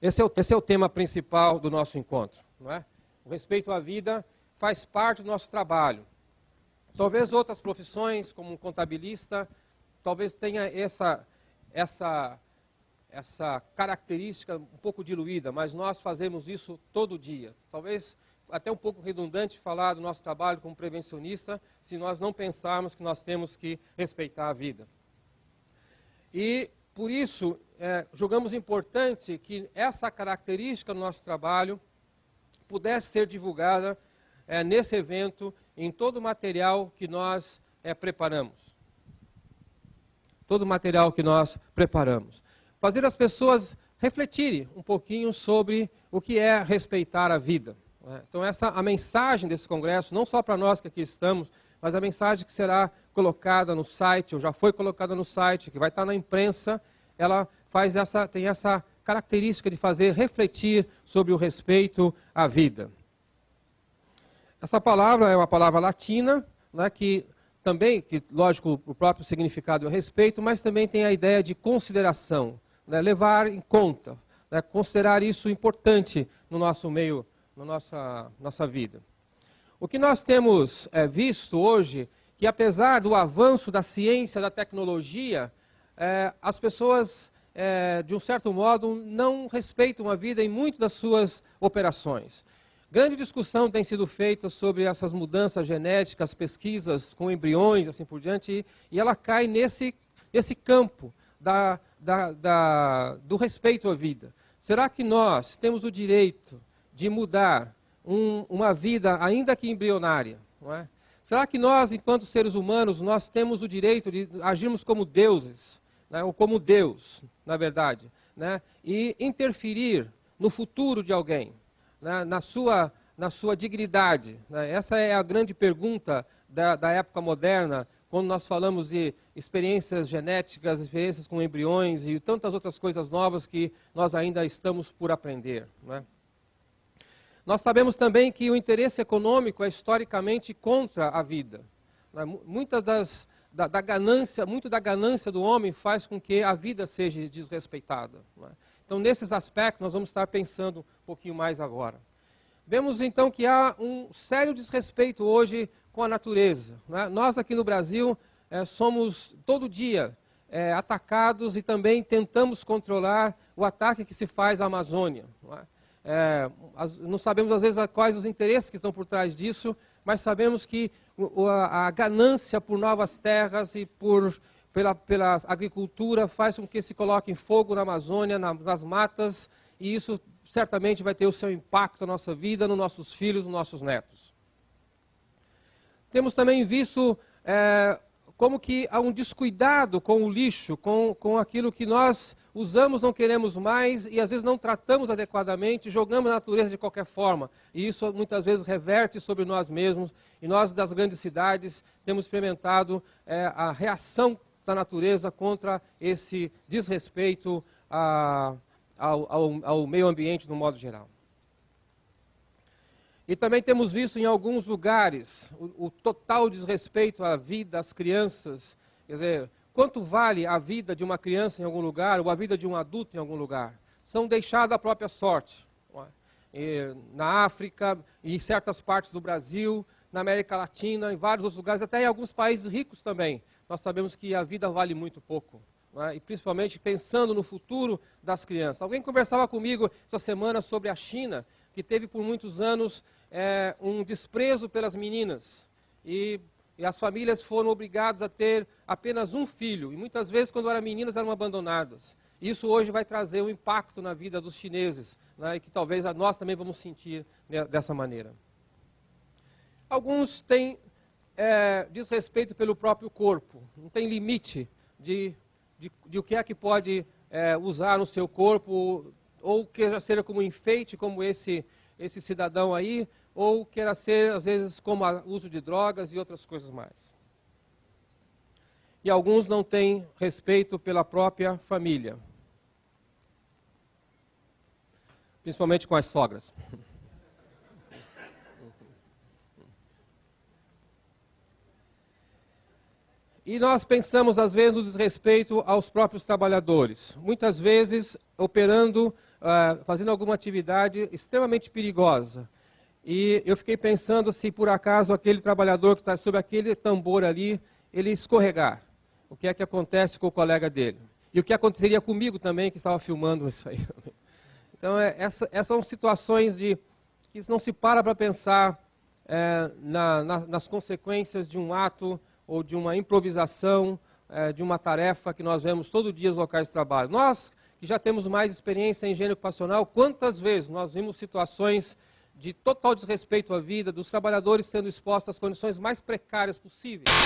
Esse é o tema principal do nosso encontro, não é? O respeito à vida faz parte do nosso trabalho. Talvez outras profissões, como um contabilista, talvez tenha essa característica um pouco diluída, mas nós fazemos isso todo dia. Talvez até um pouco redundante falar do nosso trabalho como prevencionista, se nós não pensarmos que nós temos que respeitar a vida. E, por isso, julgamos importante que essa característica do nosso trabalho pudesse ser divulgada nesse evento, em todo o material que nós preparamos. Todo o material que nós preparamos. Fazer as pessoas refletirem um pouquinho sobre o que é respeitar a vida. Então, a mensagem desse congresso, não só para nós que aqui estamos, mas a mensagem que será colocada no site, ou já foi colocada no site, que vai estar na imprensa, ela tem essa característica de fazer refletir sobre o respeito à vida. Essa palavra é uma palavra latina, né, que, lógico, o próprio significado é respeito, mas também tem a ideia de consideração, né, levar em conta, né, considerar isso importante no nosso meio, na nossa vida. O que nós temos visto hoje, que apesar do avanço da ciência, da tecnologia, as pessoas, de um certo modo, não respeitam a vida em muitas das suas operações. Grande discussão tem sido feita sobre essas mudanças genéticas, pesquisas com embriões, assim por diante, e ela cai nesse campo do respeito à vida. Será que nós temos o direito de mudar uma vida, ainda que embrionária? Não é? Será que nós, enquanto seres humanos, nós temos o direito de agirmos como deuses, né, ou como Deus, na verdade, né, e interferir no futuro de alguém, né, na sua dignidade? Né? Essa é a grande pergunta da época moderna, quando nós falamos de experiências genéticas, experiências com embriões e tantas outras coisas novas que nós ainda estamos por aprender. Né? Nós sabemos também que o interesse econômico é historicamente contra a vida. Né? Muito da ganância do homem faz com que a vida seja desrespeitada. Né? Então, nesses aspectos, nós vamos estar pensando um pouquinho mais agora. Vemos, então, que há um sério desrespeito hoje com a natureza. Né? Nós, aqui no Brasil, somos, todo dia, atacados e também tentamos controlar o ataque que se faz à Amazônia. Não é? Não sabemos, às vezes, quais os interesses que estão por trás disso, mas sabemos que a ganância por novas terras e pela agricultura faz com que se coloque fogo na Amazônia, nas matas, e isso certamente vai ter o seu impacto na nossa vida, nos nossos filhos, nos nossos netos. Temos também visto como que há um descuidado com o lixo, com aquilo que nós usamos, não queremos mais e às vezes não tratamos adequadamente, jogamos na natureza de qualquer forma. E isso muitas vezes reverte sobre nós mesmos. E nós das grandes cidades temos experimentado a reação da natureza contra esse desrespeito ao meio ambiente no modo geral. E também temos visto em alguns lugares o total desrespeito à vida das crianças. Quer dizer, quanto vale a vida de uma criança em algum lugar ou a vida de um adulto em algum lugar? São deixadas à própria sorte. Na África, em certas partes do Brasil, na América Latina, em vários outros lugares, até em alguns países ricos também. Nós sabemos que a vida vale muito pouco. E principalmente pensando no futuro das crianças. Alguém conversava comigo essa semana sobre a China, que teve por muitos anos um desprezo pelas meninas. E as famílias foram obrigadas a ter apenas um filho. E muitas vezes, quando eram meninas, eram abandonadas. Isso hoje vai trazer um impacto na vida dos chineses, né, e que talvez nós também vamos sentir dessa maneira. Alguns têm desrespeito pelo próprio corpo. Não tem limite de o que é que pode usar no seu corpo, ou queira ser como enfeite, como esse cidadão aí, ou queira ser, às vezes, como uso de drogas e outras coisas mais. E alguns não têm respeito pela própria família, principalmente com as sogras. E nós pensamos, às vezes, no desrespeito aos próprios trabalhadores. Muitas vezes, operando, fazendo alguma atividade extremamente perigosa. E eu fiquei pensando se, por acaso, aquele trabalhador que está sob aquele tambor ali, ele escorregar. O que é que acontece com o colega dele? E o que aconteceria comigo também, que estava filmando isso aí. Então, essas são situações que não se para pensar nas consequências de um ato ou de uma improvisação, de uma tarefa que nós vemos todo dia nos locais de trabalho. Nós, que já temos mais experiência em higiene ocupacional, quantas vezes nós vimos situações de total desrespeito à vida, dos trabalhadores sendo expostos às condições mais precárias possíveis?